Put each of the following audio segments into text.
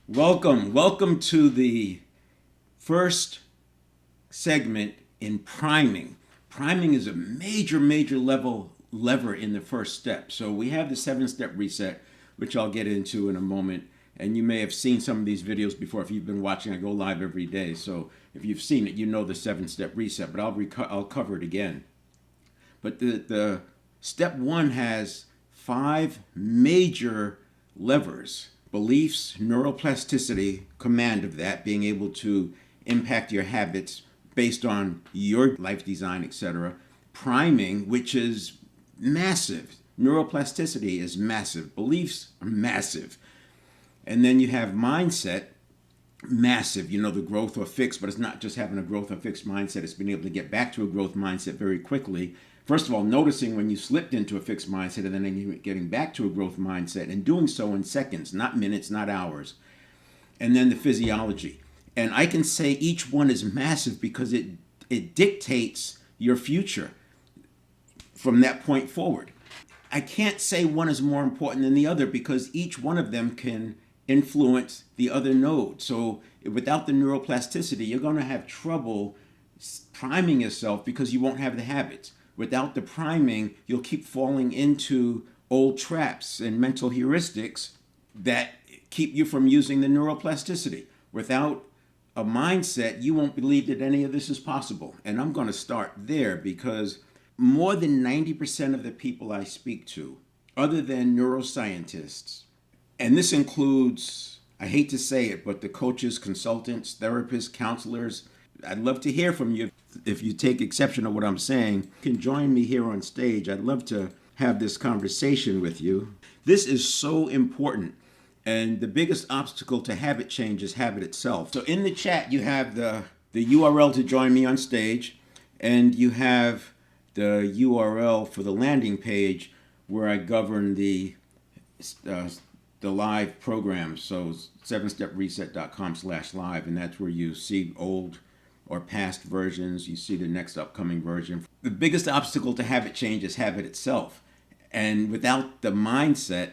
Welcome to the first segment in priming. Priming is a major lever in the first step. So we have the 7-step reset, which I'll get into in a moment. And you may have seen some of these videos before if you've been watching. I go live every day. So if you've seen it, you know the 7-step reset, but I'll cover it again. But the step 1 has 5 major levers: beliefs, neuroplasticity, command of that, being able to impact your habits based on your life design, etc. Priming, which is massive. Neuroplasticity is massive. Beliefs are massive. And then you have mindset, massive. You know, the growth or fix, but it's not just having a growth or fixed mindset. It's being able to get back to a growth mindset very quickly. First of all, noticing when you slipped into a fixed mindset and then getting back to a growth mindset and doing so in seconds, not minutes, not hours. And then the physiology. And I can say each one is massive because it dictates your future from that point forward. I can't say one is more important than the other because each one of them can influence the other node. So without the neuroplasticity, you're going to have trouble priming yourself because you won't have the habits. Without the priming, you'll keep falling into old traps and mental heuristics that keep you from using the neuroplasticity. Without a mindset, you won't believe that any of this is possible. And I'm going to start there because more than 90% of the people I speak to, other than neuroscientists, and this includes, I hate to say it, but the coaches, consultants, therapists, counselors, I'd love to hear from you. If you take exception to what I'm saying, you can join me here on stage. I'd love to have this conversation with you. This is so important. And the biggest obstacle to habit change is habit itself. So in the chat, you have the URL to join me on stage, and you have the URL for the landing page where I govern the live program. So 7stepreset.com/live, and that's where you see old or past versions. You see the next upcoming version. The biggest obstacle to habit change is habit itself. And without the mindset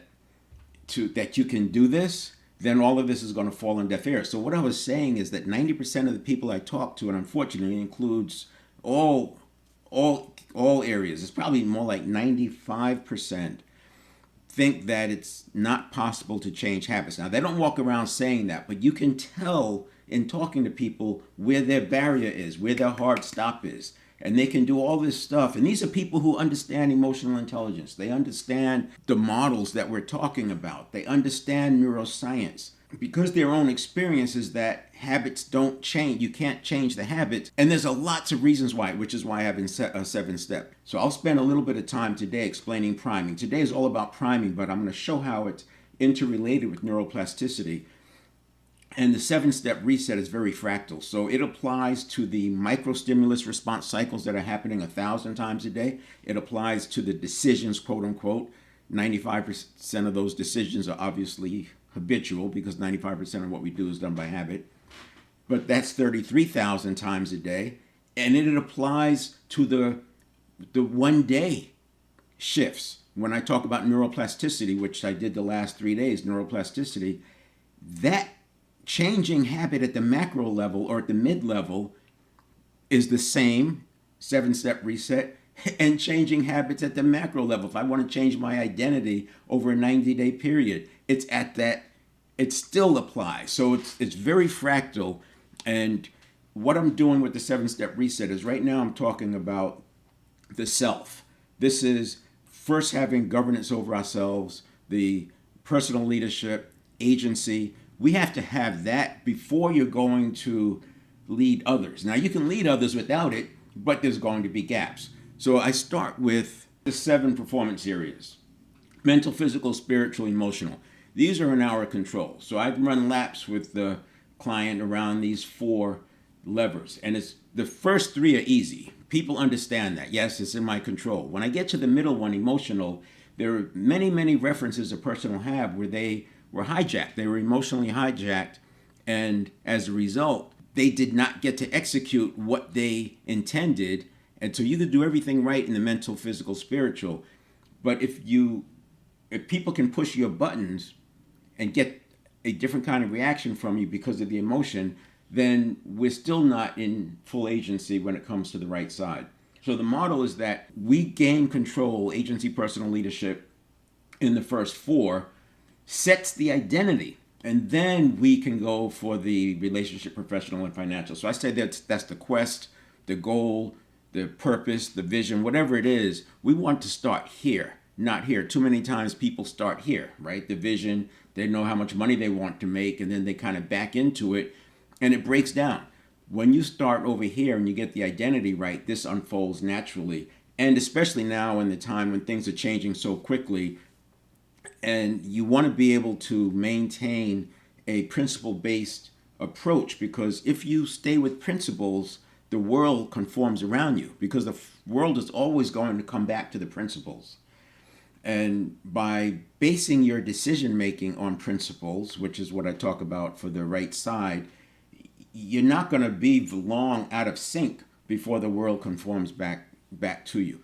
that you can do this, then all of this is going to fall on deaf ears. So what I was saying is that 90% of the people I talk to, and unfortunately includes all areas, it's probably more like 95%, think that it's not possible to change habits. Now, they don't walk around saying that, but you can tell in talking to people where their barrier is, where their hard stop is. And they can do all this stuff. And these are people who understand emotional intelligence. They understand the models that we're talking about. They understand neuroscience. Because their own experience is that habits don't change. You can't change the habits. And there's lots of reasons why, which is why I have a 7-step. So I'll spend a little bit of time today explaining priming. Today is all about priming, but I'm going to show how it's interrelated with neuroplasticity. And the 7-step reset is very fractal. So it applies to the microstimulus response cycles that are happening 1,000 times a day. It applies to the decisions, quote unquote. 95% of those decisions are obviously habitual because 95% of what we do is done by habit. But that's 33,000 times a day. And it applies to the 1-day shifts. When I talk about neuroplasticity, which I did the last 3 days, neuroplasticity, that changing habit at the macro level or at the mid level is the same 7-step reset, and changing habits at the macro level. If I want to change my identity over a 90-day period, it's at that, it still applies. So it's very fractal. And what I'm doing with the 7-step reset is right now I'm talking about the self. This is first having governance over ourselves, the personal leadership, agency. We have to have that before you're going to lead others. Now, you can lead others without it, but there's going to be gaps. So I start with the 7 performance areas: mental, physical, spiritual, emotional. These are in our control. So I've run laps with the client around these 4 levers. And it's the first 3 are easy. People understand that. Yes, it's in my control. When I get to the middle one, emotional, there are many references a person will have where they were hijacked. They were emotionally hijacked. And as a result, they did not get to execute what they intended. And so you could do everything right in the mental, physical, spiritual. But if people can push your buttons and get a different kind of reaction from you because of the emotion, then we're still not in full agency when it comes to the right side. So the model is that we gain control, agency, personal leadership in the first four, sets the identity, and then we can go for the relationship, professional, and financial. So I say that's the quest, the goal, the purpose, the vision, whatever it is. We want to start here, not here. Too many times people start here, right? The vision, they know how much money they want to make, and then they kind of back into it, and it breaks down. When you start over here and you get the identity right, this unfolds naturally. And especially now in the time when things are changing so quickly, and you want to be able to maintain a principle-based approach, because if you stay with principles, the world conforms around you, because the world is always going to come back to the principles. And by basing your decision making on principles, which is what I talk about for the right side, you're not going to be long out of sync before the world conforms back to you.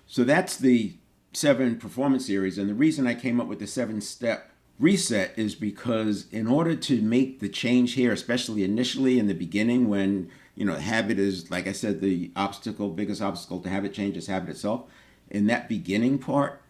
So that's the 7 performance series. And the reason I came up with the 7-step reset is because in order to make the change here, especially initially in the beginning when, habit is, like I said, the biggest obstacle to habit change is habit itself. In that beginning part,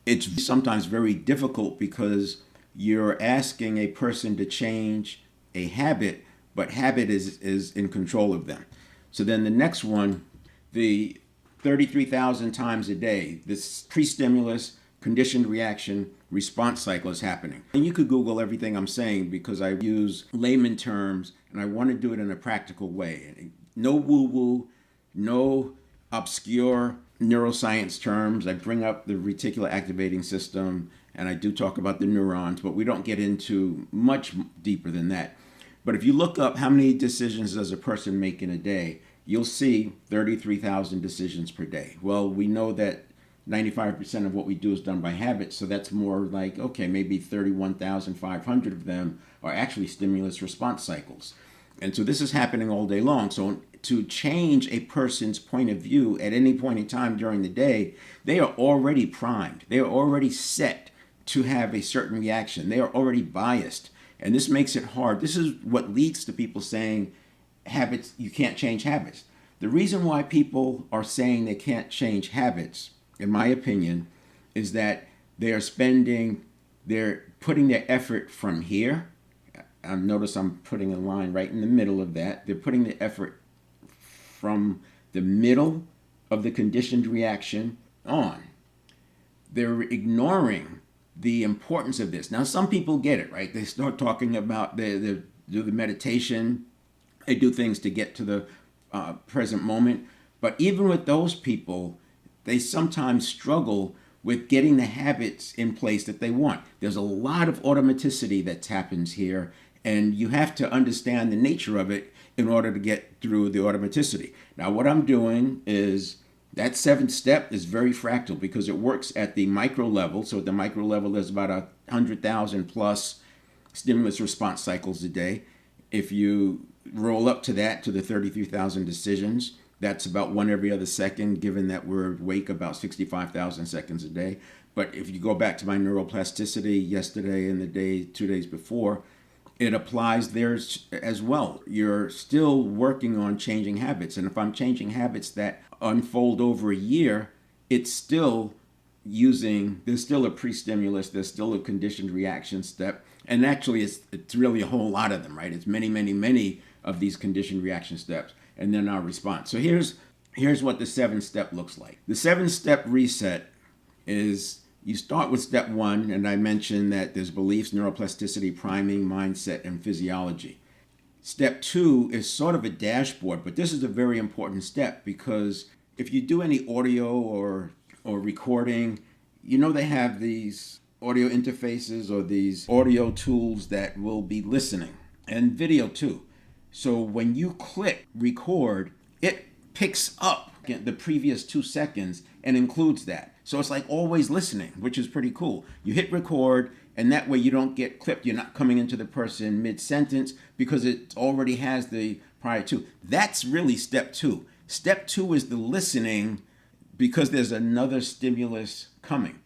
it's sometimes very difficult because you're asking a person to change a habit, but habit is in control of them. So then the next one, the 33,000 times a day, this pre-stimulus conditioned reaction response cycle is happening. And you could Google everything I'm saying because I use layman terms and I want to do it in a practical way. No woo-woo, no obscure neuroscience terms. I bring up the reticular activating system and I do talk about the neurons, but we don't get into much deeper than that. But if you look up how many decisions does a person make in a day, you'll see 33,000 decisions per day. Well, we know that 95% of what we do is done by habit, so that's more like, okay, maybe 31,500 of them are actually stimulus response cycles. And so this is happening all day long. So to change a person's point of view at any point in time during the day, they are already primed. They are already set to have a certain reaction. They are already biased. And this makes it hard. This is what leads to people saying habits, you can't change habits. The reason why people are saying they can't change habits, in my opinion, is that they're putting their effort from here. Notice I'm putting a line right in the middle of that. They're putting the effort from the middle of the conditioned reaction on. They're ignoring the importance of this. Now, some people get it, right? They start talking about, they do the meditation, they do things to get to the present moment. But even with those people, they sometimes struggle with getting the habits in place that they want. There's a lot of automaticity that happens here, and you have to understand the nature of it in order to get through the automaticity. Now, what I'm doing is that 7th step is very fractal because it works at the micro level. So at the micro level, there's about 100,000 plus stimulus response cycles a day. If you roll up to that, to the 33,000 decisions, that's about 1 every other second, given that we're awake about 65,000 seconds a day. But if you go back to my neuroplasticity yesterday and the 2 days before, it applies there as well. You're still working on changing habits. And if I'm changing habits that unfold over a year, it's still there's still a pre-stimulus, there's still a conditioned reaction step. And actually, it's really a whole lot of them, right? It's many, many, many of these conditioned reaction steps. And then our response. So here's what the 7th step looks like. The 7-step reset is you start with step 1, and I mentioned that there's beliefs, neuroplasticity, priming, mindset, and physiology. Step 2 is sort of a dashboard, but this is a very important step because if you do any audio or recording, they have these audio interfaces or these audio tools that will be listening, and video too. So when you click record, it picks up the previous 2 seconds and includes that. So it's like always listening, which is pretty cool. You hit record, and that way you don't get clipped. You're not coming into the person mid-sentence because it already has the prior to. That's really step 2. Step 2 is the listening because there's another stimulus coming.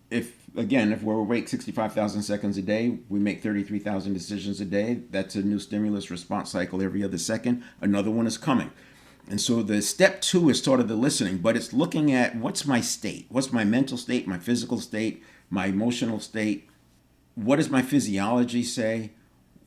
if we're awake 65,000 seconds a day, we make 33,000 decisions a day. That's a new stimulus response cycle every other second. Another one is coming. And so the step two is sort of the listening, but it's looking at what's my state? What's my mental state, my physical state, my emotional state? What does my physiology say?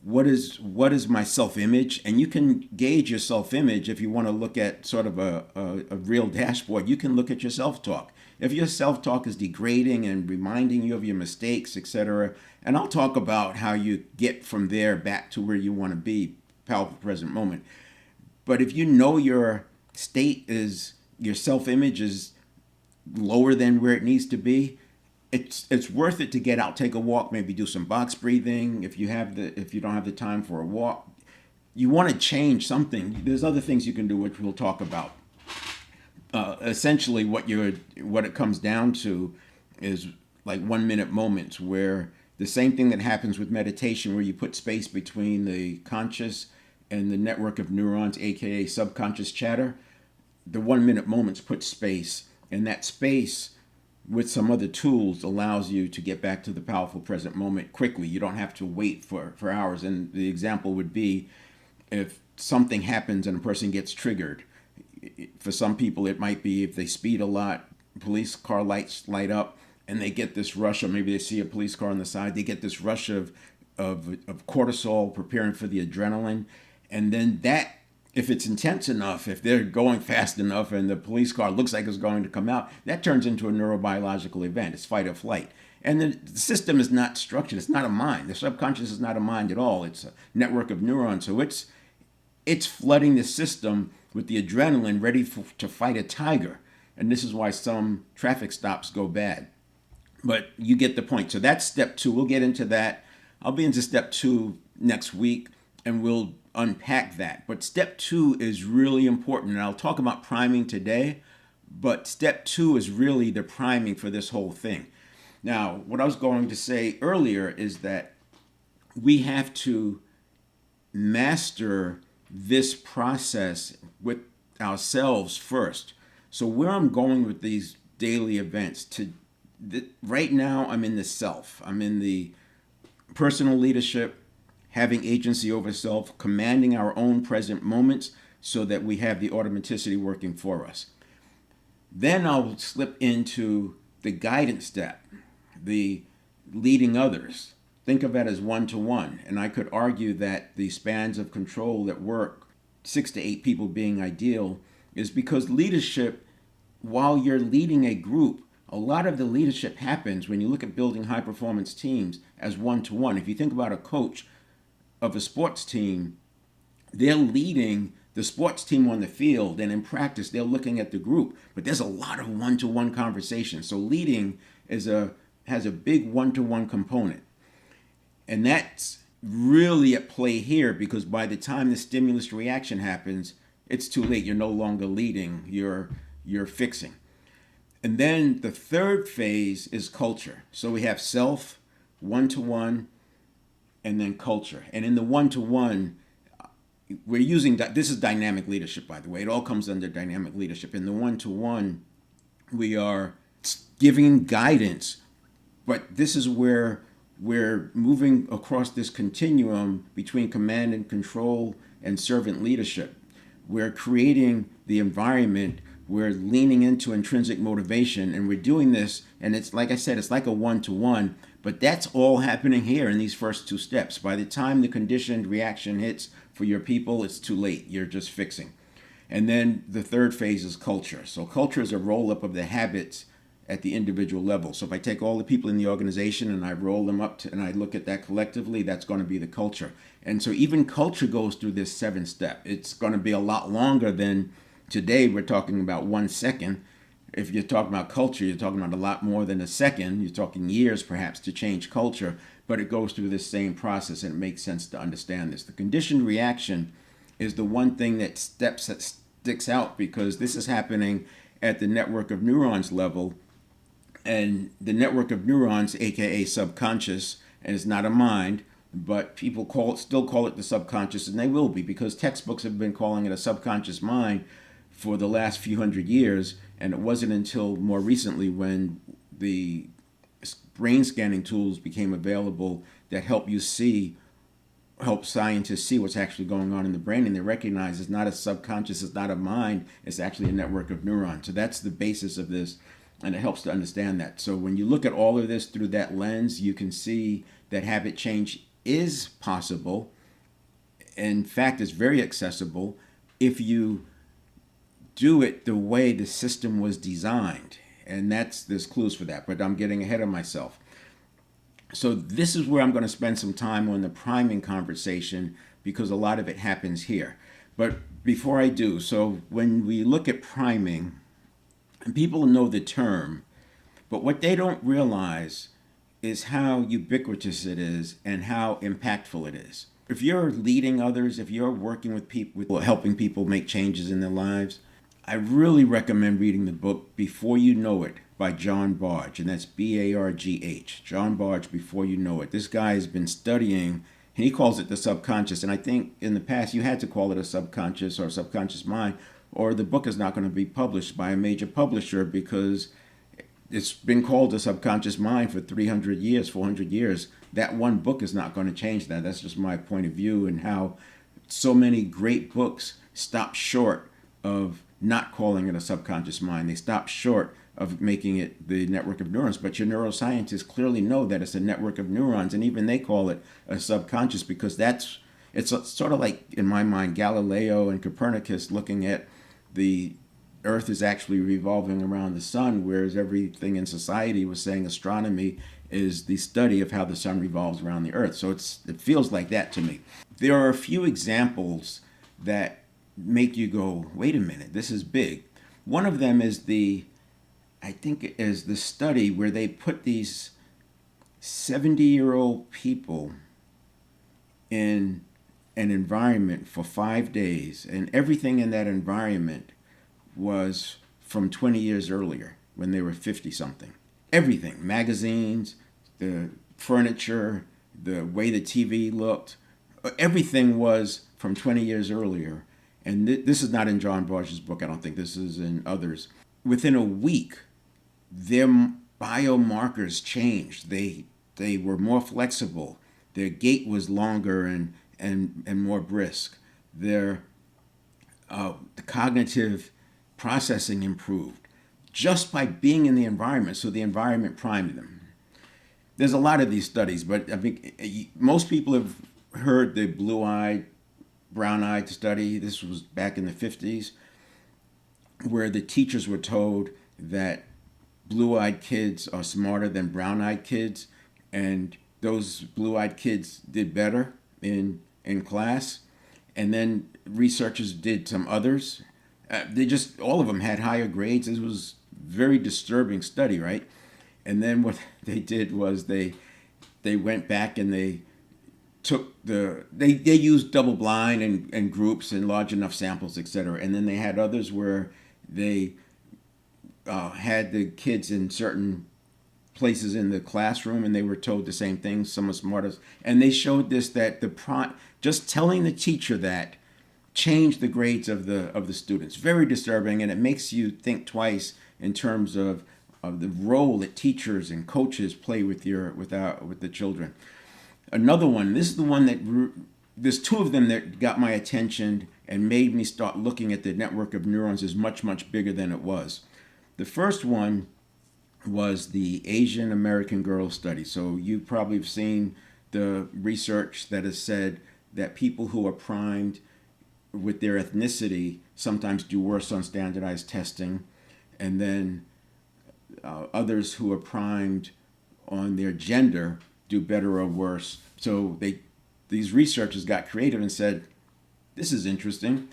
What is my self-image? And you can gauge your self-image if you want to look at sort of a real dashboard. You can look at your self-talk. If your self-talk is degrading and reminding you of your mistakes, etc., and I'll talk about how you get from there back to where you want to be, powerful present moment. But if you know your state is, your self-image is lower than where it needs to be, it's worth it to get out, take a walk, maybe do some box breathing. If you don't have the time for a walk, you want to change something. There's other things you can do, which we'll talk about. Essentially, what it comes down to is like 1 minute moments, where the same thing that happens with meditation, where you put space between the conscious and the network of neurons, aka subconscious chatter. The 1 minute moments put space, and that space with some other tools allows you to get back to the powerful present moment quickly. You don't have to wait for hours. And the example would be if something happens and a person gets triggered. For some people, it might be if they speed a lot, police car lights light up, and they get this rush, or maybe they see a police car on the side, they get this rush of cortisol preparing for the adrenaline. And then that, if it's intense enough, if they're going fast enough and the police car looks like it's going to come out, that turns into a neurobiological event. It's fight or flight. And the system is not structured. It's not a mind. The subconscious is not a mind at all. It's a network of neurons. So it's flooding the system with the adrenaline ready to fight a tiger. And this is why some traffic stops go bad. But you get the point. So that's step two. We'll get into that. I'll be into step two next week, and we'll unpack that. But step two is really important. And I'll talk about priming today, but step two is really the priming for this whole thing. Now, what I was going to say earlier is that we have to master this process with ourselves first. So where I'm going with these daily events, right now I'm in the self. I'm in the personal leadership, having agency over self, commanding our own present moments so that we have the automaticity working for us. Then I'll slip into the guidance step, the leading others. Think of that as one-to-one. And I could argue that the spans of control at work, 6 to 8 people being ideal, is because leadership, while you're leading a group, a lot of the leadership happens when you look at building high-performance teams as one-to-one. If you think about a coach of a sports team, they're leading the sports team on the field, and in practice they're looking at the group, but there's a lot of one-to-one conversation. So leading has a big one-to-one component, and that's really at play here, because by the time the stimulus reaction happens, it's too late. You're no longer leading, you're fixing. And then the third phase is culture. So we have self, one-to-one, and then culture. And in the one-to-one, we're using, this is dynamic leadership, by the way. It all comes under dynamic leadership. In the one-to-one, we are giving guidance, but this is where we're moving across this continuum between command and control and servant leadership. We're creating the environment. We're leaning into intrinsic motivation, and we're doing this, and it's like I said, it's like a one-to-one, but that's all happening here in these first two steps. By the time the conditioned reaction hits for your people, it's too late. You're just fixing. And then the third phase is culture. So culture is a roll-up of the habits at the individual level. So if I take all the people in the organization and I roll them up and I look at that collectively, that's going to be the culture. And so even culture goes through this 7-step. It's going to be a lot longer than today. We're talking about 1 second. If you're talking about culture, you're talking about a lot more than a second. You're talking years perhaps to change culture, but it goes through this same process, and it makes sense to understand this. The conditioned reaction is the one thing that sticks out, because this is happening at the network of neurons level, and the network of neurons, aka subconscious, and it's not a mind, but people still call it the subconscious, and they will be, because textbooks have been calling it a subconscious mind for the last few hundred years, and it wasn't until more recently when the brain scanning tools became available that help scientists see what's actually going on in the brain, and they recognize it's not a subconscious, it's not a mind, it's actually a network of neurons. So that's the basis of this, and it helps to understand that. So when you look at all of this through that lens, you can see that habit change is possible. In fact, it's very accessible if you do it the way the system was designed. And there's clues for that, but I'm getting ahead of myself. So this is where I'm going to spend some time on the priming conversation, because a lot of it happens here. But before I do, so when we look at priming, and people know the term, but what they don't realize is how ubiquitous it is and how impactful it is. If you're leading others, if you're working with people, helping people make changes in their lives, I really recommend reading the book Before You Know It by John Bargh, and that's Bargh. John Bargh, Before You Know It. This guy has been studying, and he calls it the subconscious, and I think in the past you had to call it a subconscious or subconscious mind, or the book is not going to be published by a major publisher, because it's been called the subconscious mind for 300 years, 400 years. That one book is not going to change that. That's just my point of view, and how so many great books stop short of not calling it a subconscious mind. They stop short of making it the network of neurons. But your neuroscientists clearly know that it's a network of neurons, and even they call it a subconscious, because it's sort of like, in my mind, Galileo and Copernicus looking at the Earth is actually revolving around the sun, whereas everything in society was saying astronomy is the study of how the sun revolves around the Earth. So it feels like that to me. There are a few examples that make you go, wait a minute, this is big. One of them is the study where they put these 70-year-old people in an environment for 5 days, and everything in that environment was from 20 years earlier, when they were 50 something. Everything, magazines, the furniture, the way the TV looked, everything was from 20 years earlier. And this is not in John Bargh's book, I don't think. This is in others. Within a week, their biomarkers changed. They were more flexible. Their gait was longer and more brisk. Their the cognitive processing improved just by being in the environment. So the environment primed them. There's a lot of these studies, but I think most people have heard the blue-eyed, brown-eyed study. This was back in the 50s, where the teachers were told that blue-eyed kids are smarter than brown-eyed kids, and those blue-eyed kids did better in class. And then researchers did some others. All of them had higher grades. This was a very disturbing study, right? And then what they did was they went back and they took they used double blind and groups and large enough samples, etc. And then they had others where they had the kids in certain places in the classroom, and they were told the same thing. Some are smarter, and they showed this, that just telling the teacher that changed the grades of the students. Very disturbing, and it makes you think twice in terms of the role that teachers and coaches play with the children. Another one, this is the one that there's two of them that got my attention and made me start looking at the network of neurons as much, much bigger than it was. The first one was the Asian American girl study. So you probably have seen the research that has said that people who are primed with their ethnicity sometimes do worse on standardized testing, and then others who are primed on their gender do better or worse. So these researchers got creative and said, this is interesting.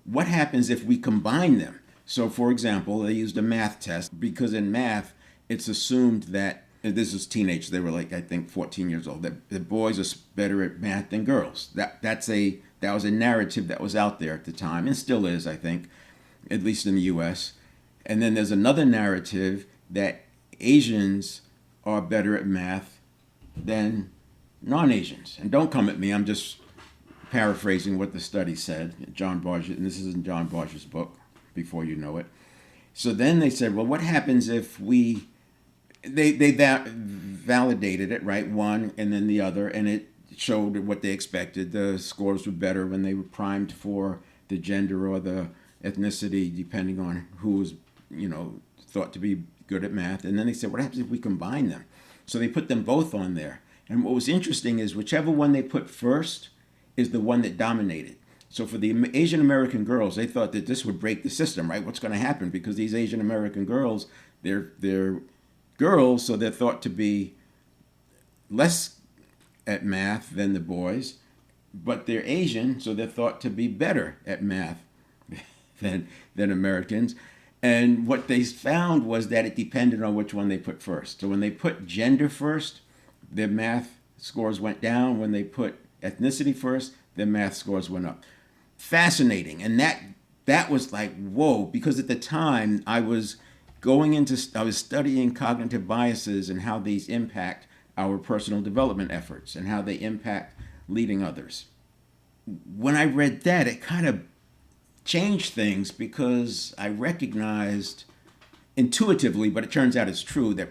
What happens if we combine them? So, for example, they used a math test, because in math, it's assumed that, this is teenage, they were like, I think, 14 years old, that the boys are better at math than girls. That was a narrative that was out there at the time, and still is, I think, at least in the U.S. And then there's another narrative that Asians are better at math than non-Asians. And don't come at me, I'm just paraphrasing what the study said. John Bargh, and this is in John Bargh's book, Before You Know It. So then they said, well, what happens if they validated it, right? One and then the other, and it showed what they expected. The scores were better when they were primed for the gender or the ethnicity, depending on who was, thought to be good at math. And then they said, what happens if we combine them? So they put them both on there. And what was interesting is whichever one they put first is the one that dominated. So for the Asian American girls, they thought that this would break the system, right? What's going to happen? Because these Asian American girls, they're girls, so they're thought to be less at math than the boys, but they're Asian, so they're thought to be better at math than Americans. And what they found was that it depended on which one they put first. So when they put gender first, their math scores went down. When they put ethnicity first, their math scores went up. Fascinating. And that was like, whoa, because at the time I was studying cognitive biases and how these impact our personal development efforts and how they impact leading others. When I read that, it kind of changed things because I recognized intuitively, but it turns out it's true, that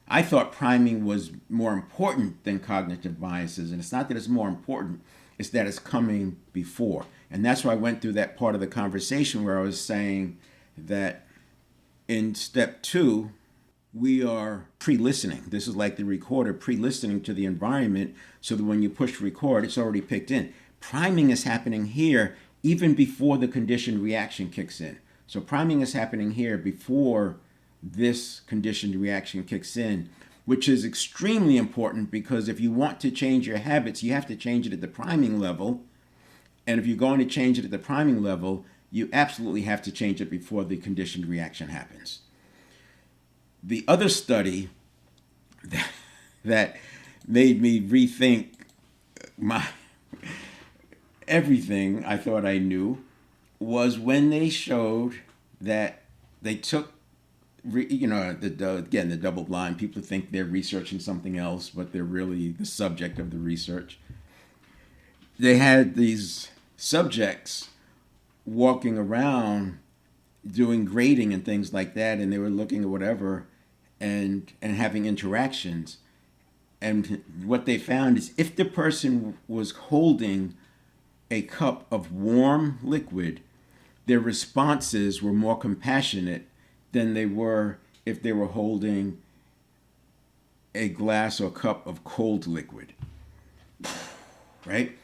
I thought priming was more important than cognitive biases. And it's not that it's more important, it's that it's coming before. And that's why I went through that part of the conversation where I was saying that in step 2, we are pre-listening. This is like the recorder pre-listening to the environment so that when you push record, it's already picked in. Priming is happening here even before the conditioned reaction kicks in. So priming is happening here before this conditioned reaction kicks in, which is extremely important because if you want to change your habits, you have to change it at the priming level. And if you're going to change it at the priming level, you absolutely have to change it before the conditioned reaction happens. The other study that made me rethink everything I thought I knew was when they showed that they took, the double blind. People think they're researching something else, but they're really the subject of the research. They had these subjects walking around doing grading and things like that, and they were looking at whatever and having interactions. And what they found is if the person was holding a cup of warm liquid, their responses were more compassionate than they were if they were holding a glass or cup of cold liquid, right?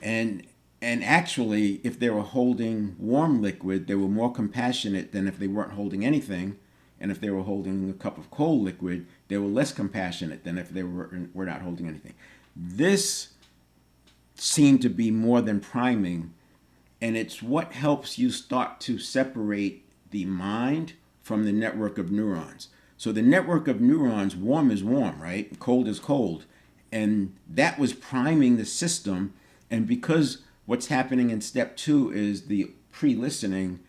And actually, if they were holding warm liquid, they were more compassionate than if they weren't holding anything. And if they were holding a cup of cold liquid, they were less compassionate than if they were not holding anything. This seemed to be more than priming, and it's what helps you start to separate the mind from the network of neurons. So the network of neurons, warm is warm, right? Cold is cold. And that was priming the system. And because what's happening in step 2 is the pre-listening,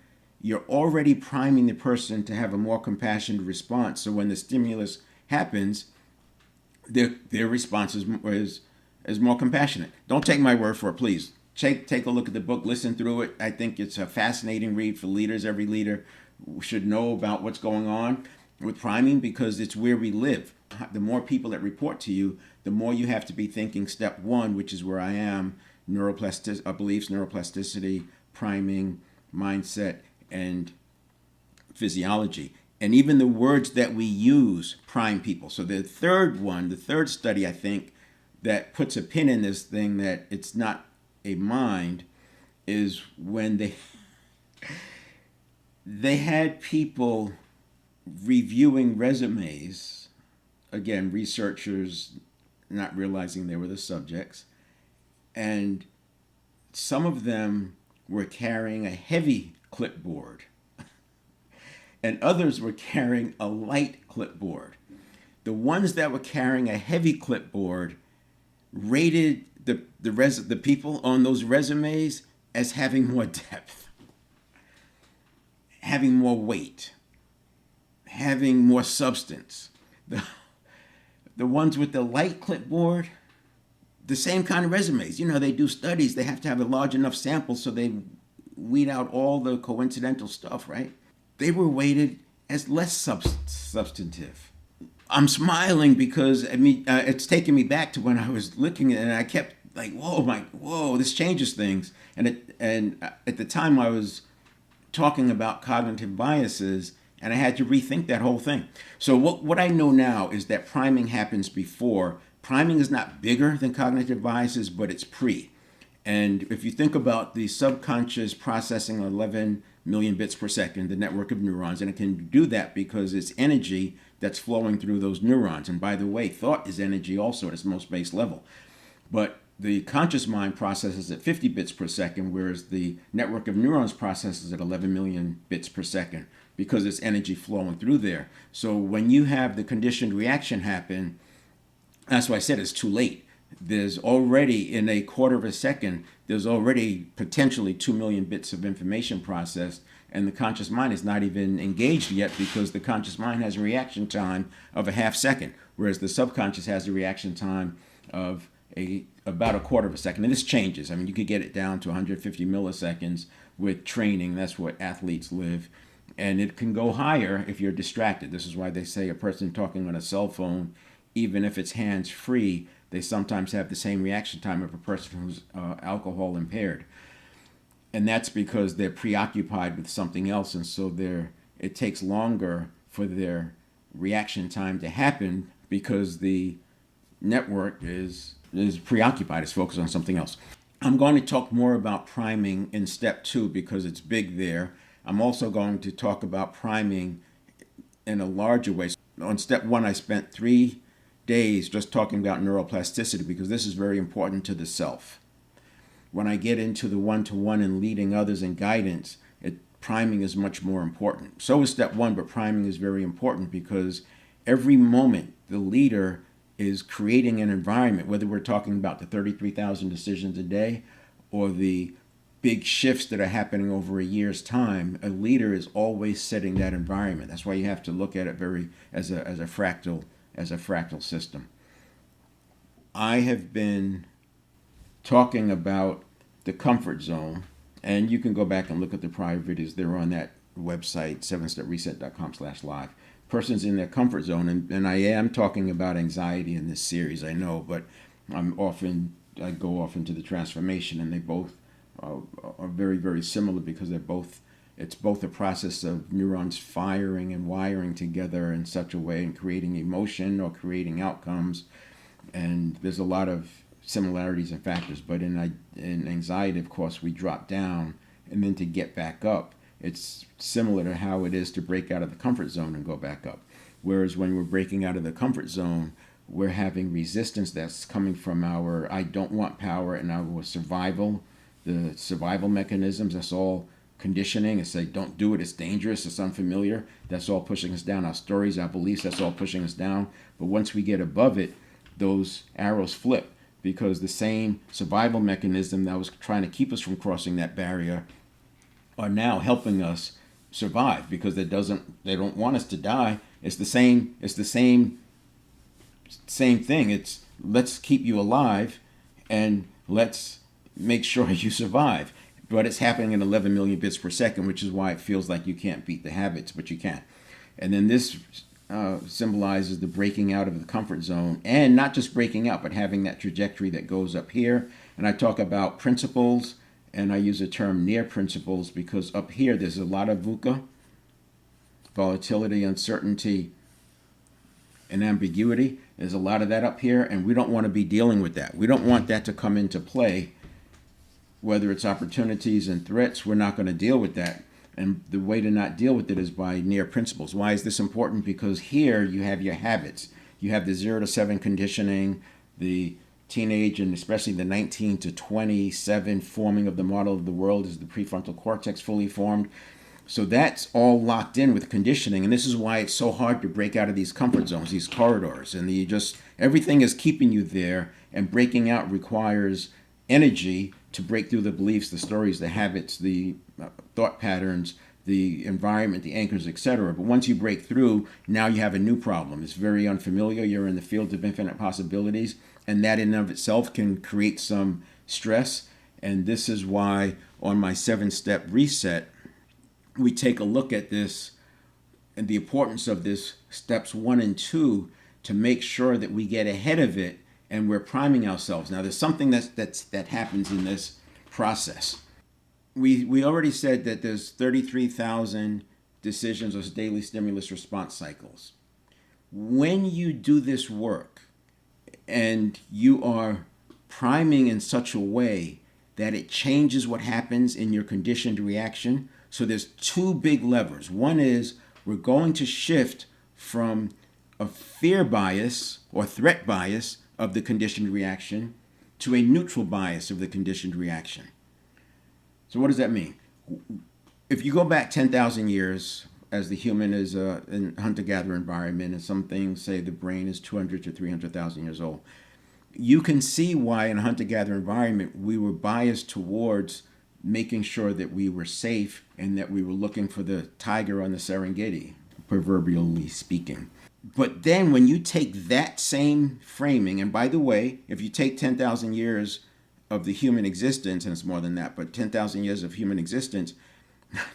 you're already priming the person to have a more compassionate response. So when the stimulus happens, their response is more compassionate. Don't take my word for it, please. Take a look at the book, listen through it. I think it's a fascinating read for leaders. Every leader should know about what's going on with priming because it's where we live. The more people that report to you, the more you have to be thinking step 1, which is where I am, beliefs, neuroplasticity, priming, mindset, and physiology. And even the words that we use prime people. So the third study, I think, that puts a pin in this thing that it's not a mind, is when they had people reviewing resumes, again, researchers not realizing they were the subjects, and some of them were carrying a heavy clipboard and others were carrying a light clipboard. The ones that were carrying a heavy clipboard rated the people on those resumes as having more depth, having more weight, having more substance. The ones with the light clipboard, the same kind of resumes. They do studies. They have to have a large enough sample so they weed out all the coincidental stuff, right? They were weighted as less substantive. I'm smiling because I mean it's taking me back to when I was looking at it, and I kept like, whoa, this changes things. And at the time I was talking about cognitive biases, and I had to rethink that whole thing. So what I know now is that priming happens before. Priming is not bigger than cognitive biases, but it's pre. And if you think about the subconscious processing 11 million bits per second, the network of neurons, and it can do that because it's energy that's flowing through those neurons. And by the way, thought is energy also at its most base level. But the conscious mind processes at 50 bits per second, whereas the network of neurons processes at 11 million bits per second because it's energy flowing through there. So when you have the conditioned reaction happen, that's why I said it's too late. There's already, in a quarter of a second, there's already potentially 2 million bits of information processed, and the conscious mind is not even engaged yet because the conscious mind has a reaction time of a half second, whereas the subconscious has a reaction time of about a quarter of a second. And this changes. I mean, you could get it down to 150 milliseconds with training. That's what athletes live. And it can go higher if you're distracted. This is why they say a person talking on a cell phone, even if it's hands-free, they sometimes have the same reaction time of a person who's alcohol impaired. And that's because they're preoccupied with something else, and so it takes longer for their reaction time to happen because the network is preoccupied, it's focused on something else. I'm going to talk more about priming in step 2 because it's big there. I'm also going to talk about priming in a larger way. On step 1, I spent 3 days just talking about neuroplasticity because this is very important to the self. When I get into the one-to-one and leading others and guidance, priming is much more important. So is step 1, but priming is very important because every moment the leader is creating an environment, whether we're talking about the 33,000 decisions a day or the big shifts that are happening over a year's time, a leader is always setting that environment. That's why you have to look at it as a fractal system. I have been talking about the comfort zone, and you can go back and look at the prior videos. They're on that website, 7stepreset.com/live. Person's in their comfort zone, and I am talking about anxiety in this series, I know, but I go off into the transformation, and they both are very, very similar because it's both a process of neurons firing and wiring together in such a way and creating emotion or creating outcomes. And there's a lot of similarities and factors, but in anxiety, of course, we drop down, and then to get back up, it's similar to how it is to break out of the comfort zone and go back up. Whereas when we're breaking out of the comfort zone, we're having resistance that's coming from our I don't want power and our survival, the survival mechanisms. That's all conditioning. It's like, don't do it, it's dangerous, it's unfamiliar. That's all pushing us down. Our stories, our beliefs, that's all pushing us down. But once we get above it, those arrows flip because the same survival mechanism that was trying to keep us from crossing that barrier are now helping us survive because they don't want us to die. It's the same thing. It's let's keep you alive and let's make sure you survive. But it's happening in 11 million bits per second, which is why it feels like you can't beat the habits, but you can. And then this symbolizes the breaking out of the comfort zone, and not just breaking out, but having that trajectory that goes up here. And I talk about principles, and I use the term near principles because up here there's a lot of VUCA, volatility, uncertainty, and ambiguity. There's a lot of that up here, and we don't want to be dealing with that. We don't want that to come into play. Whether it's opportunities and threats, we're not going to deal with that. And the way to not deal with it is by near principles. Why is this important? Because here you have your habits. You have the 0 to 7 conditioning, the teenage and especially the 19 to 27 forming of the model of the world is the prefrontal cortex fully formed. So that's all locked in with conditioning, and this is why it's so hard to break out of these comfort zones, these corridors, and everything is keeping you there, and breaking out requires energy to break through the beliefs, the stories, the habits, the thought patterns, the environment, the anchors, etc. But once you break through, now you have a new problem. It's very unfamiliar. You're in the field of infinite possibilities, and that in and of itself can create some stress. And this is why on my 7-step reset, we take a look at this and the importance of this steps 1 and 2 to make sure that we get ahead of it and we're priming ourselves. Now, there's something that happens in this process. We already said that there's 33,000 decisions or daily stimulus response cycles. When you do this work and you are priming in such a way that it changes what happens in your conditioned reaction. So there's two big levers. One is we're going to shift from a fear bias or threat bias of the conditioned reaction to a neutral bias of the conditioned reaction. So what does that mean? If you go back 10,000 years, as the human is in a hunter-gatherer environment, and some things say the brain is 200 to 300,000 years old, you can see why in a hunter-gatherer environment we were biased towards making sure that we were safe and that we were looking for the tiger on the Serengeti, proverbially speaking. But then when you take that same framing, and by the way, if you take 10,000 years of the human existence, and it's more than that, but 10,000 years of human existence,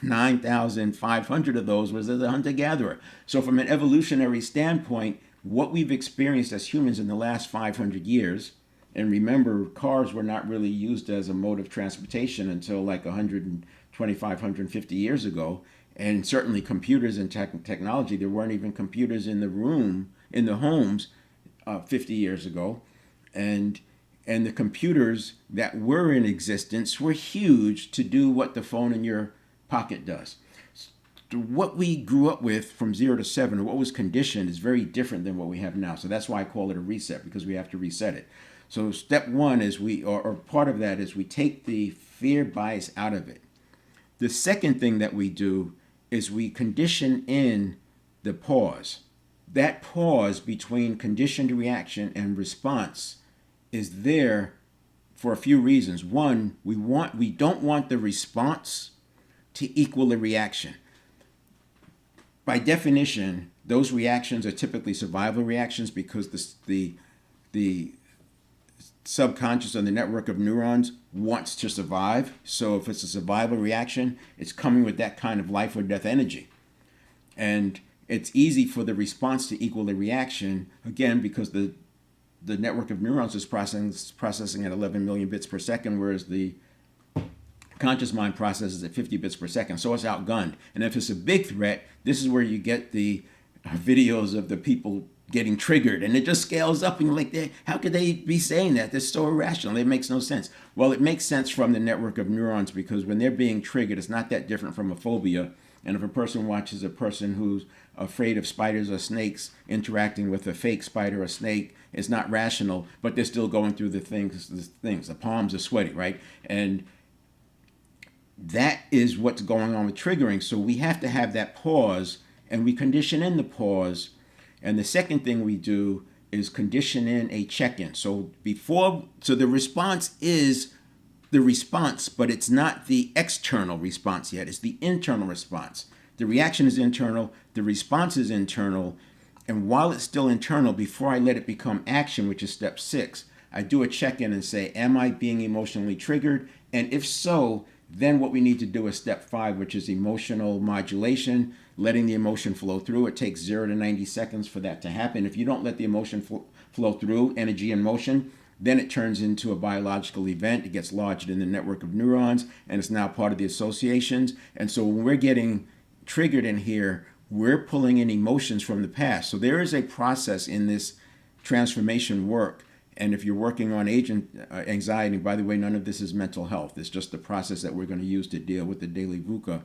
9,500 of those was as a hunter-gatherer. So from an evolutionary standpoint, what we've experienced as humans in the last 500 years, and remember, cars were not really used as a mode of transportation until like 125, 150 years ago, and certainly computers and technology, there weren't even computers in the homes 50 years ago, and the computers that were in existence were huge to do what the phone in your pocket does. What we grew up with from 0 to 7, or what was conditioned, is very different than what we have now. So that's why I call it a reset, because we have to reset it. So step 1 is or part of that is we take the fear bias out of it. The second thing that we do is we condition in the pause. That pause between conditioned reaction and response is there for a few reasons. One, we don't want the response to equal the reaction. By definition, those reactions are typically survival reactions because the subconscious or the network of neurons wants to survive. So if it's a survival reaction, it's coming with that kind of life or death energy. And it's easy for the response to equal the reaction, again, because the network of neurons is processing at 11 million bits per second, whereas the conscious mind processes at 50 bits per second. So it's outgunned. And if it's a big threat, this is where you get the videos of the people getting triggered, and it just scales up, and you're like, how could they be saying that? That's so irrational. It makes no sense. Well, it makes sense from the network of neurons, because when they're being triggered, it's not that different from a phobia. And if a person watches a person who's afraid of spiders or snakes interacting with a fake spider or snake, it's not rational, but they're still going through the things. The palms are sweaty, right? And that is what's going on with triggering. So we have to have that pause, and we condition in the pause. And the second thing we do is condition in a check-in. So the response is the response, but it's not the external response yet. It's the internal response. The reaction is internal, the response is internal, and while it's still internal, before I let it become action, which is step 6, I do a check-in and say, am I being emotionally triggered? And if so, then what we need to do is step 5, which is emotional modulation, letting the emotion flow through. It takes 0 to 90 seconds for that to happen. If you don't let the emotion flow through, energy and motion, then it turns into a biological event. It gets lodged in the network of neurons, and it's now part of the associations. And so when we're getting triggered in here, we're pulling in emotions from the past. So there is a process in this transformation work. And if you're working on anxiety, by the way, none of this is mental health. It's just the process that we're going to use to deal with the daily VUCA.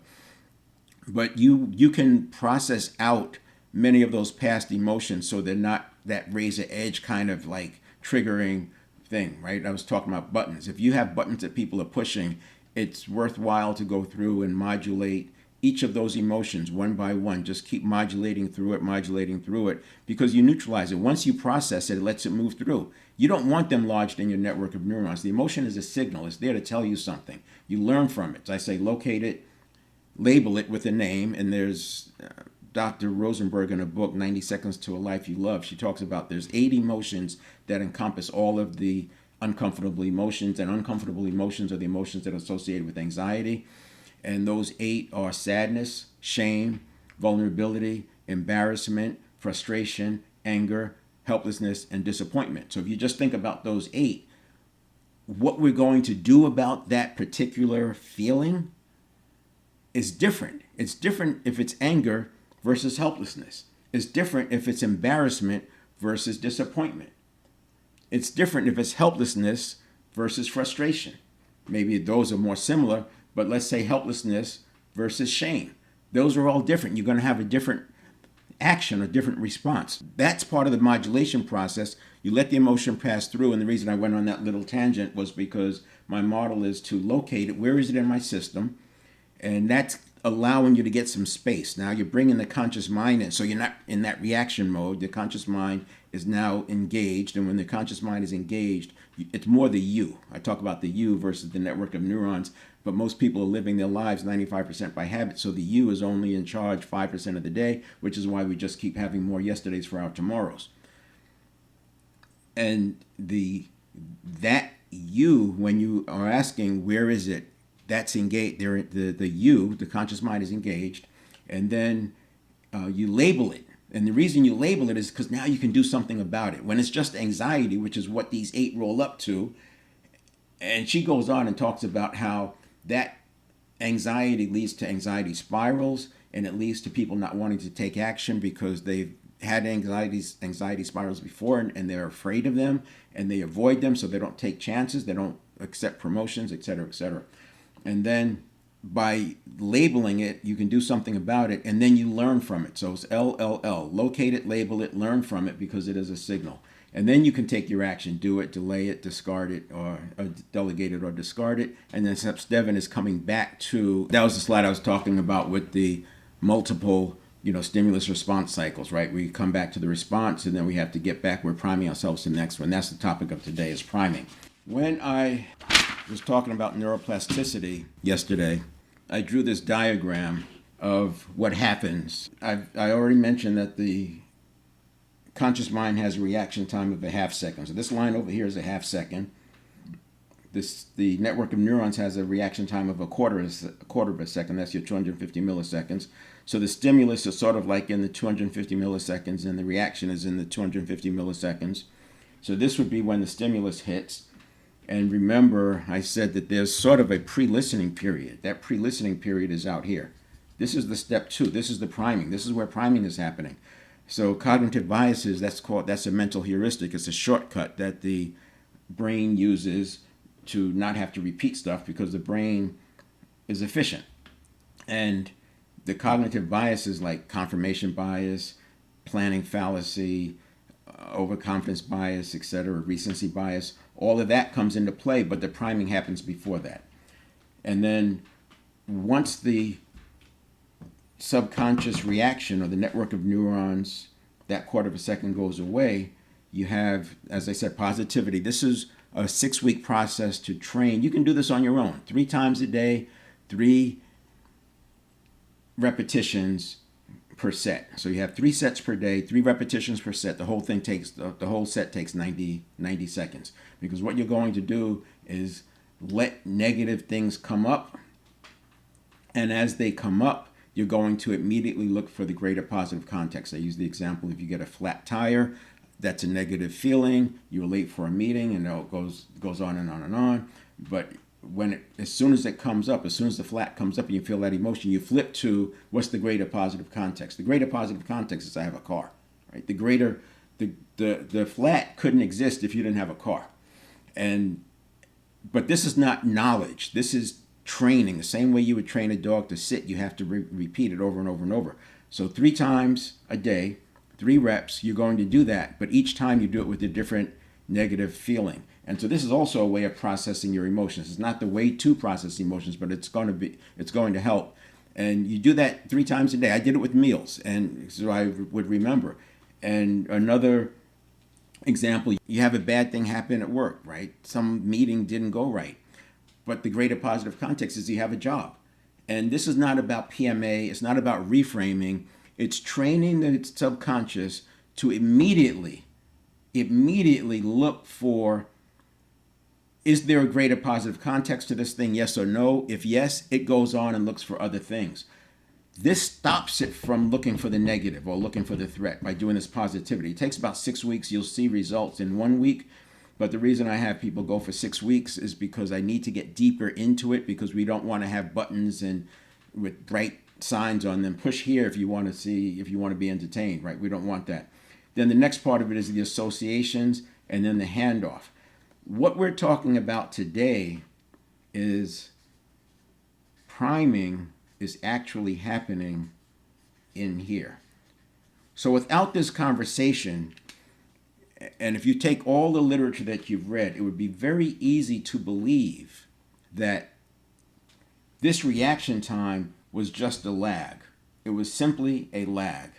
But you can process out many of those past emotions so they're not that razor edge kind of like triggering thing, right? I was talking about buttons. If you have buttons that people are pushing, it's worthwhile to go through and modulate each of those emotions one by one. Just keep modulating through it, because you neutralize it. Once you process it, it lets it move through. You don't want them lodged in your network of neurons. The emotion is a signal. It's there to tell you something. You learn from it. So I say locate it, label it with a name, and there's Dr. Rosenberg in a book, 90 Seconds to a Life You Love. She talks about there's 8 emotions that encompass all of the uncomfortable emotions, and uncomfortable emotions are the emotions that are associated with anxiety. And those 8 are sadness, shame, vulnerability, embarrassment, frustration, anger, helplessness, and disappointment. So if you just think about those 8, what we're going to do about that particular feeling is different. It's different if it's anger versus helplessness. It's different if it's embarrassment versus disappointment. It's different if it's helplessness versus frustration. Maybe those are more similar, but let's say helplessness versus shame. Those are all different. You're going to have a different action, a different response. That's part of the modulation process. You let the emotion pass through, and the reason I went on that little tangent was because my model is to locate it. Where is it in my system? And that's allowing you to get some space. Now you're bringing the conscious mind in, so you're not in that reaction mode. The conscious mind is now engaged, and when the conscious mind is engaged, it's more the you. I talk about the you versus the network of neurons, but most people are living their lives 95% by habit, so the you is only in charge 5% of the day, which is why we just keep having more yesterdays for our tomorrows. And that you, when you are asking where is it, that's engaged. The you, the conscious mind, is engaged, and then you label it. And the reason you label it is because now you can do something about it. When it's just anxiety, which is what these 8 roll up to, and she goes on and talks about how that anxiety leads to anxiety spirals, and it leads to people not wanting to take action because they've had anxiety spirals before, and they're afraid of them, and they avoid them, so they don't take chances, they don't accept promotions, etc., etc. And then by labeling it, you can do something about it, and then you learn from it. So it's LLL, locate it, label it, learn from it, because it is a signal. And then you can take your action, do it, delay it, discard it, or delegate it or discard it. And then Step 7 is coming back to, that was the slide I was talking about with the multiple, stimulus response cycles, right? We come back to the response, and then we have to get back. We're priming ourselves to the next one. That's the topic of today, is priming. When I was talking about neuroplasticity yesterday, I drew this diagram of what happens. I already mentioned that the conscious mind has a reaction time of a half second. So this line over here is a half second. The network of neurons has a reaction time of a quarter of a second. That's your 250 milliseconds. So the stimulus is sort of like in the 250 milliseconds, and the reaction is in the 250 milliseconds. So this would be when the stimulus hits. And remember, I said that there's sort of a pre-listening period. That pre-listening period is out here. This is the step 2. This is the priming. This is where priming is happening. So cognitive biases, that's a mental heuristic. It's a shortcut that the brain uses to not have to repeat stuff because the brain is efficient. And the cognitive biases like confirmation bias, planning fallacy, overconfidence bias, etc., recency bias, all of that comes into play, but the priming happens before that. And then once the subconscious reaction or the network of neurons, that quarter of a second goes away, you have, as I said, positivity. This is a 6-week process to train. You can do this on your own. 3 times a day, 3 repetitions per set. So you have 3 sets per day, 3 repetitions per set. The whole set takes 90 seconds. Because what you're going to do is let negative things come up, and as they come up, you're going to immediately look for the greater positive context. I use the example, if you get a flat tire, that's a negative feeling. You're late for a meeting, and it goes on and on and on. But as soon as it comes up, as soon as the flat comes up and you feel that emotion, you flip to what's the greater positive context. The greater positive context is I have a car, right? The flat couldn't exist if you didn't have a car. But this is not knowledge. This is training. The same way you would train a dog to sit, you have to repeat it over and over and over. So 3 times a day, 3 reps, you're going to do that. But each time you do it with a different negative feeling. And so this is also a way of processing your emotions. It's not the way to process emotions, but it's going to help. And you do that 3 times a day. I did it with meals, and so I would remember. And another example, you have a bad thing happen at work, right? Some meeting didn't go right. But the greater positive context is you have a job. And this is not about PMA. It's not about reframing. It's training the subconscious to immediately look for, is there a greater positive context to this thing, yes or no? If yes, it goes on and looks for other things. This stops it from looking for the negative or looking for the threat by doing this positivity. It takes about 6 weeks. You'll see results in 1 week. But the reason I have people go for 6 weeks is because I need to get deeper into it, because we don't want to have buttons and with bright signs on them. Push here if you want to see, if you want to be entertained, right? We don't want that. Then the next part of it is the associations and then the handoff. What we're talking about today is priming is actually happening in here. So without this conversation, and if you take all the literature that you've read, it would be very easy to believe that this reaction time was just a lag. It was simply a lag.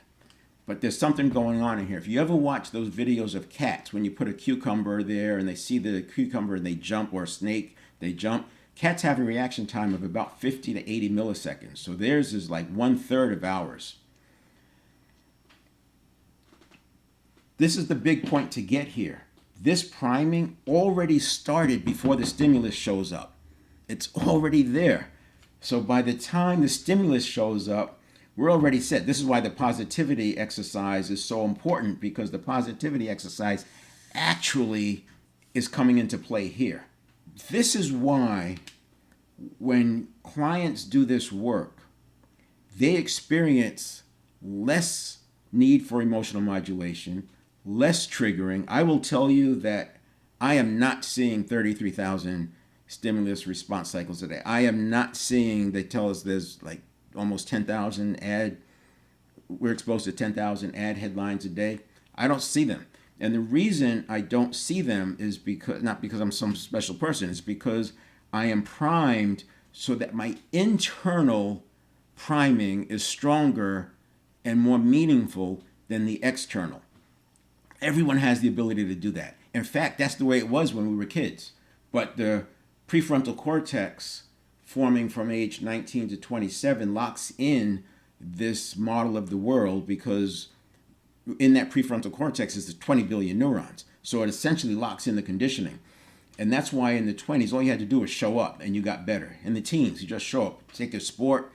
But there's something going on in here. If you ever watch those videos of cats, when you put a cucumber there and they see the cucumber and they jump, or a snake, they jump, cats have a reaction time of about 50 to 80 milliseconds. So theirs is like 1/3 of ours. This is the big point to get here. This priming already started before the stimulus shows up. It's already there. So by the time the stimulus shows up, we're already set. This is why the positivity exercise is so important, because the positivity exercise actually is coming into play here. This is why when clients do this work, they experience less need for emotional modulation, less triggering. I will tell you that I am not seeing 33,000 stimulus response cycles a day. I am not seeing, they tell us there's like almost 10,000 we're exposed to 10,000 ad headlines a day. I don't see them. And the reason I don't see them is because, not because I'm some special person, it's because I am primed so that my internal priming is stronger and more meaningful than the external. Everyone has the ability to do that. In fact, that's the way it was when we were kids. But the prefrontal cortex, forming from age 19 to 27, locks in this model of the world, because in that prefrontal cortex is the 20 billion neurons. So it essentially locks in the conditioning. And that's why in the 20s, all you had to do was show up and you got better. In the teens, you just show up, take a sport,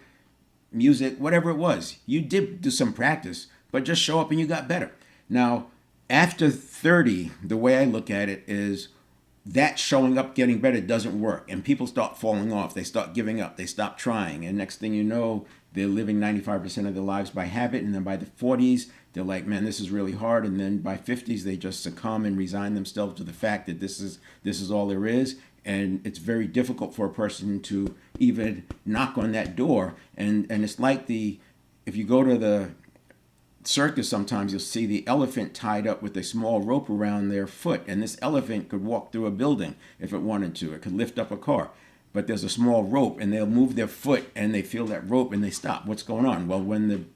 music, whatever it was. You did do some practice, but just show up and you got better. Now, after 30, the way I look at it is that showing up, getting better doesn't work. And people start falling off. They start giving up. They stop trying. And next thing you know, they're living 95% of their lives by habit. And then by the 40s, they're like, man, this is really hard. And then by 50s, they just succumb and resign themselves to the fact that this is all there is. And it's very difficult for a person to even knock on that door. And it's like if you go to the circus, sometimes you'll see the elephant tied up with a small rope around their foot, and this elephant could walk through a building if it wanted to. It could lift up a car, but there's a small rope, and they'll move their foot and they feel that rope and they stop. What's going on? Well,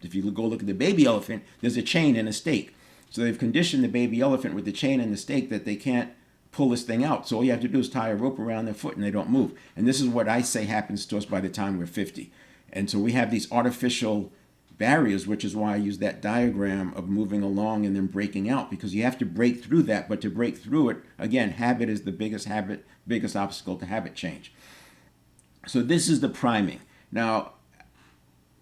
if you go look at the baby elephant, there's a chain and a stake. So they've conditioned the baby elephant with the chain and the stake that they can't pull this thing out. So all you have to do is tie a rope around their foot and they don't move. And this is what I say happens to us by the time we're 50. And so we have these artificial barriers, which is why I use that diagram of moving along and then breaking out, because you have to break through that. But to break through it, again, habit is the biggest obstacle to habit change. So this is the priming. Now,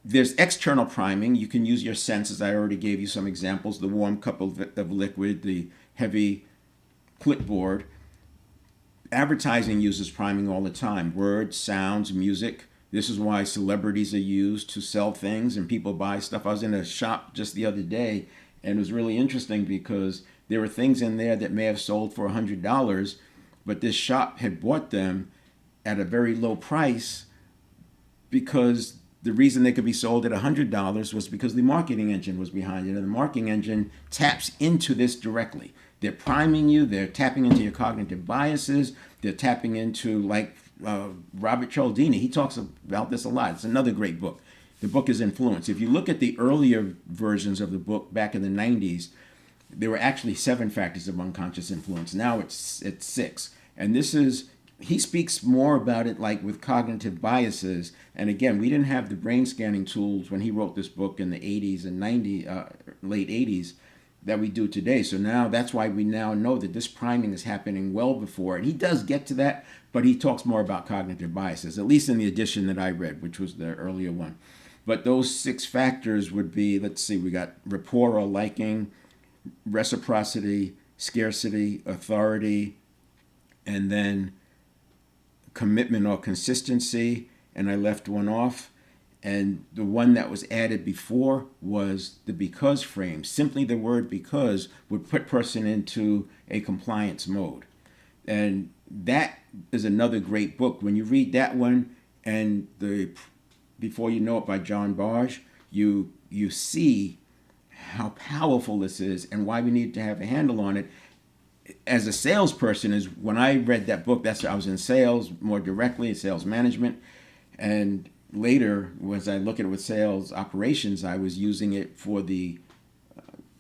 there's external priming. You can use your senses. I already gave you some examples: the warm cup of liquid, the heavy clipboard. Advertising uses priming all the time: words, sounds, music. This is why celebrities are used to sell things and people buy stuff. I was in a shop just the other day, and it was really interesting because there were things in there that may have sold for $100, but this shop had bought them at a very low price because the reason they could be sold at $100 was because the marketing engine was behind it, and the marketing engine taps into this directly. They're priming you, they're tapping into your cognitive biases, they're tapping into, like Robert Cialdini, he talks about this a lot. It's another great book. The book is Influence. If you look at the earlier versions of the book back in the 90s, there were actually 7 factors of unconscious influence. Now it's 6. And he speaks more about it like with cognitive biases. And again, we didn't have the brain scanning tools when he wrote this book in the 80s and late 80s that we do today. So now that's why we now know that this priming is happening well before. And he does get to that, but he talks more about cognitive biases, at least in the edition that I read, which was the earlier one. But those 6 factors would be, let's see, we got rapport or liking, reciprocity, scarcity, authority, and then commitment or consistency. And I left one off. And the one that was added before was the because frame. Simply the word because would put person into a compliance mode. And that is another great book. When you read that one and the Before You Know It by John Barge, you see how powerful this is and why we need to have a handle on it. As a salesperson, is when I read that book, I was in sales more directly, sales management, and later, as I look at it with sales operations, I was using it for the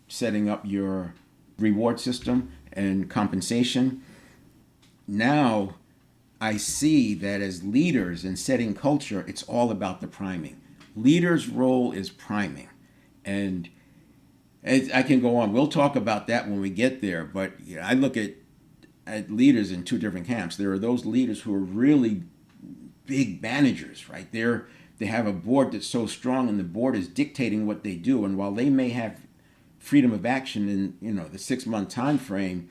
setting up your reward system and compensation. Now, I see that as leaders in setting culture, it's all about the priming. Leaders' role is priming. And I can go on. We'll talk about that when we get there. But I look at leaders in 2 different camps. There are those leaders who are really big managers, right? They have a board that's so strong, and the board is dictating what they do. And while they may have freedom of action in the 6-month time frame,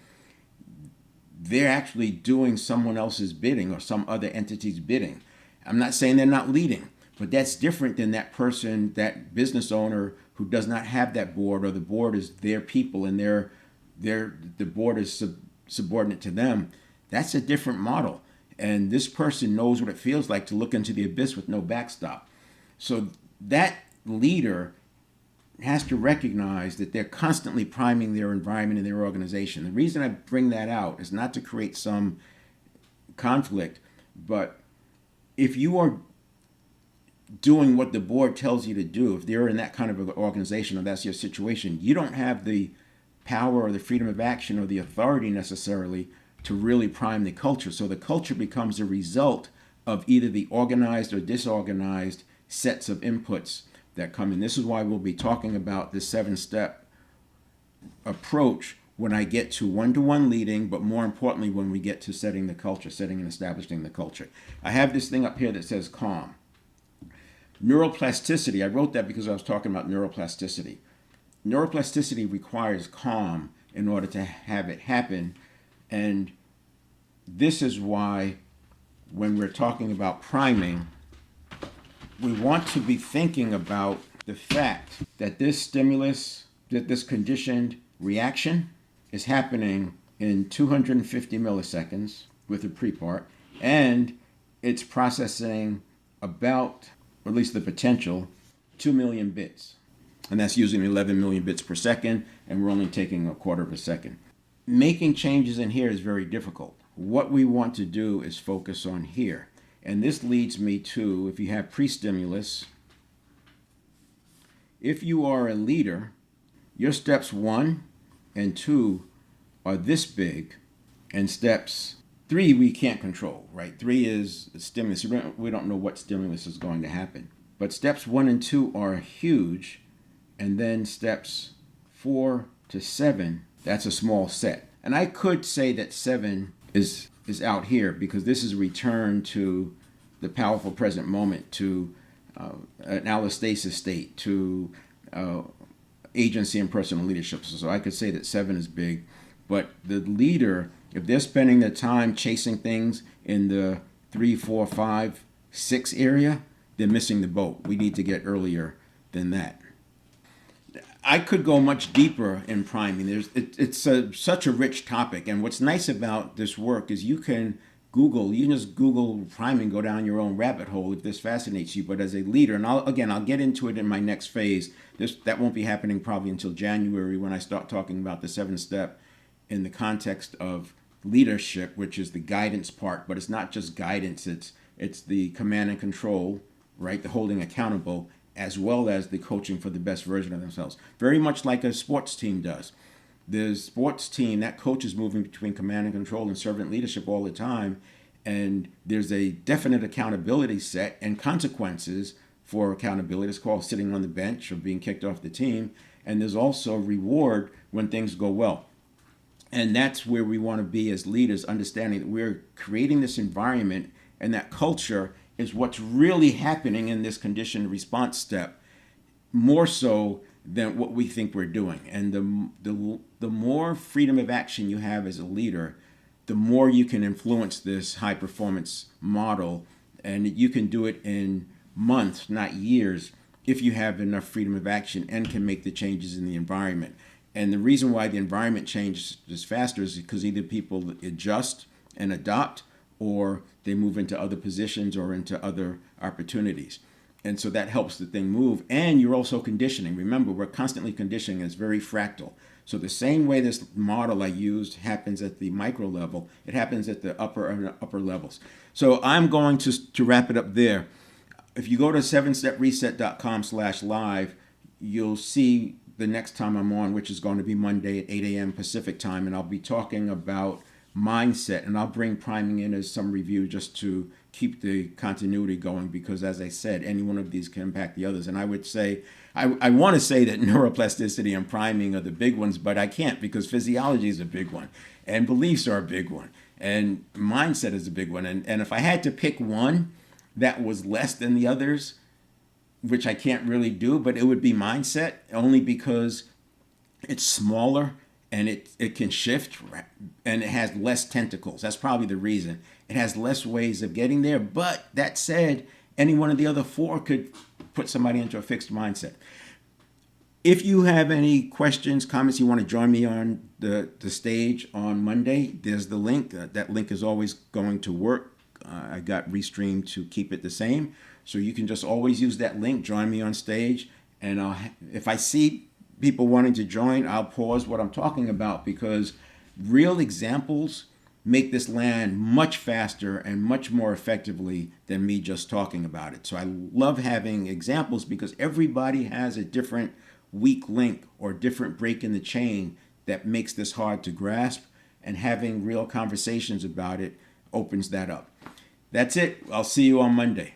they're actually doing someone else's bidding or some other entity's bidding. I'm not saying they're not leading, but that's different than that person, that business owner who does not have that board, or the board is their people and the board is subordinate to them. That's a different model. And this person knows what it feels like to look into the abyss with no backstop. So that leader has to recognize that they're constantly priming their environment and their organization. The reason I bring that out is not to create some conflict, but if you are doing what the board tells you to do, if they're in that kind of an organization or that's your situation, you don't have the power or the freedom of action or the authority necessarily to really prime the culture. So the culture becomes a result of either the organized or disorganized sets of inputs that come in. This is why we'll be talking about the 7-step approach when I get to one-to-one leading, but more importantly, when we get to setting the culture, setting and establishing the culture. I have this thing up here that says calm. Neuroplasticity, I wrote that because I was talking about neuroplasticity. Neuroplasticity requires calm in order to have it happen. And this is why when we're talking about priming, we want to be thinking about the fact that this stimulus, that this conditioned reaction is happening in 250 milliseconds with a prepart, and it's processing about, or at least the potential, 2 million bits. And that's using 11 million bits per second, and we're only taking a quarter of a second. Making changes in here is very difficult. What we want to do is focus on here. And this leads me to, if you have pre-stimulus, if you are a leader, your steps 1 and 2 are this big, and steps 3 we can't control, right? 3 is stimulus. We don't know what stimulus is going to happen. But steps 1 and 2 are huge, and then steps 4 to 7, that's a small set. And I could say that 7 is out here because this is a return to the powerful present moment, to an allostasis state, to agency and personal leadership. So I could say that 7 is big, but the leader, if they're spending their time chasing things in the 3, 4, 5, 6 area, they're missing the boat. We need to get earlier than that. I could go much deeper in priming. It's such a rich topic, and what's nice about this work is you can just Google priming, go down your own rabbit hole if this fascinates you. But as a leader, and I'll get into it in my next phase. That won't be happening probably until January when I start talking about the 7-step in the context of leadership, which is the guidance part. But it's not just guidance; it's the command and control, right? The holding accountable, as well as the coaching for the best version of themselves. Very much like a sports team does. The sports team, that coach is moving between command and control and servant leadership all the time. And there's a definite accountability set and consequences for accountability. It's called sitting on the bench or being kicked off the team. And there's also reward when things go well. And that's where we want to be as leaders, understanding that we're creating this environment, and that culture is what's really happening in this conditioned response step, more so than what we think we're doing. And the more freedom of action you have as a leader, the more you can influence this high performance model, and you can do it in months, not years, if you have enough freedom of action and can make the changes in the environment. And the reason why the environment changes faster is because either people adjust and adopt, or they move into other positions or into other opportunities. And so that helps the thing move. And you're also conditioning. Remember, we're constantly conditioning. It's very fractal. So the same way this model I used happens at the micro level, it happens at the upper levels. So I'm going to wrap it up there. If you go to 7stepreset.com/live, you'll see the next time I'm on, which is going to be Monday at 8 a.m. Pacific time, and I'll be talking about mindset, and I'll bring priming in as some review just to keep the continuity going, because as I said, any one of these can impact the others. And I would say, I want to say that neuroplasticity and priming are the big ones, but I can't, because physiology is a big one, and beliefs are a big one, and mindset is a big one. And if I had to pick one that was less than the others, which I can't really do, but it would be mindset, only because it's smaller and it can shift, and it has less tentacles. That's probably the reason. It has less ways of getting there. But that said, any one of the other four could put somebody into a fixed mindset. If you have any questions, comments, you want to join me on the stage on Monday, there's the link. That link is always going to work. I got Restream to keep it the same. So you can just always use that link, join me on stage. And if I see people wanting to join, I'll pause what I'm talking about, because real examples make this land much faster and much more effectively than me just talking about it. So I love having examples, because everybody has a different weak link or different break in the chain that makes this hard to grasp, and having real conversations about it opens that up. That's it. I'll see you on Monday.